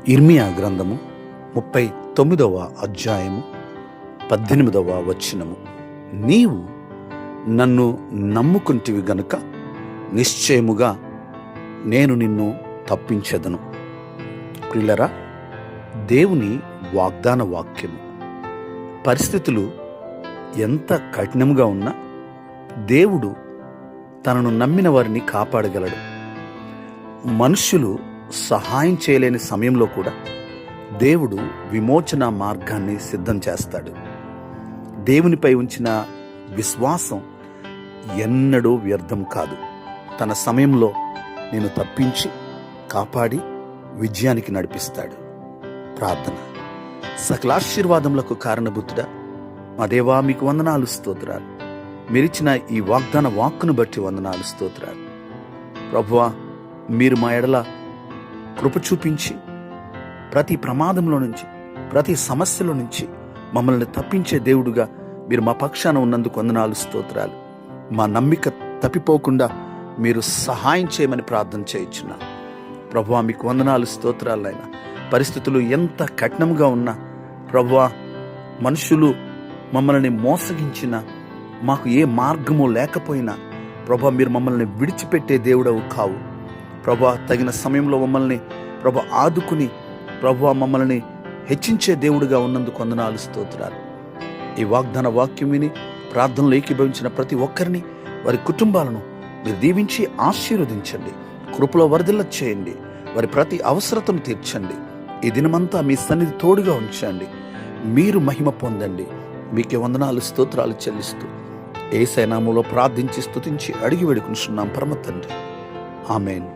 ఇర్మియా గ్రంథము 39వ అధ్యాయము 18వ వచనము. నీవు నన్ను నమ్ముకుంటివి గనుక నిశ్చయముగా నేను నిన్ను తప్పించెదను. ప్రియులరా, దేవుని వాగ్దాన వాక్యము. పరిస్థితులు ఎంత కఠినంగా ఉన్నా దేవుడు తనను నమ్మిన వారిని కాపాడగలడు. మనుష్యులు సహాయం చేయలేని సమయంలో కూడా దేవుడు విమోచన మార్గాన్ని సిద్ధం చేస్తాడు. దేవునిపై ఉంచిన విశ్వాసం ఎన్నడూ వ్యర్థం కాదు. తన సమయంలో నేను తప్పించి కాపాడి విజయానికి నడిపిస్తాడు. ప్రార్థన. సకలాశీర్వాదములకు కారణభూతుడా మా దేవా, మీకు వందనాలు, స్తోత్రాలు. మీరిచ్చిన ఈ వాగ్దాన వాక్కును బట్టి వందనాలు, స్తోత్రాలు. ప్రభువా, మీరు మా ఎడల కృప చూపించి ప్రతి ప్రమాదంలో నుంచి, ప్రతి సమస్యలో నుంచి మమ్మల్ని తప్పించే దేవుడుగా మీరు మా పక్షాన ఉన్నందుకు వందనాలు, స్తోత్రాలు. మా నమ్మిక తప్పిపోకుండా మీరు సహాయం చేయమని ప్రార్థన చేయించున్నా. ప్రభువా, మీకు వందనాలు, స్తోత్రాలు. అయినా పరిస్థితులు ఎంత కఠినంగా ఉన్నా, ప్రభువా, మనుషులు మమ్మల్ని మోసగించినా, మాకు ఏ మార్గము లేకపోయినా, ప్రభువా, మీరు మమ్మల్ని విడిచిపెట్టే దేవుడవు కావు. ప్రభువా, తగిన సమయంలో మమ్మల్ని ప్రభువా ఆదుకుని ప్రభువా మమ్మల్ని హెచ్చించే దేవుడిగా ఉన్నందుకు వందనాలు, స్తోత్రాలు. ఈ వాగ్దాన వాక్యం విని ప్రార్థనలో ఏకీభవించిన ప్రతి ఒక్కరిని, వారి కుటుంబాలను మీరు దీవించి ఆశీర్వదించండి. కృపలో వరదల చేయండి. వారి ప్రతి అవసరతను తీర్చండి. ఈ దినమంతా మీ సన్నిధి తోడుగా ఉంచండి. మీరు మహిమ పొందండి. మీకే వందనాలు, స్తోత్రాలు చెల్లిస్తూ యేసయ్య నామములో ప్రార్థించి స్తుతించి అడిగి వేడుకుంటున్నాం పరమ తండ్రి. ఆమేన్.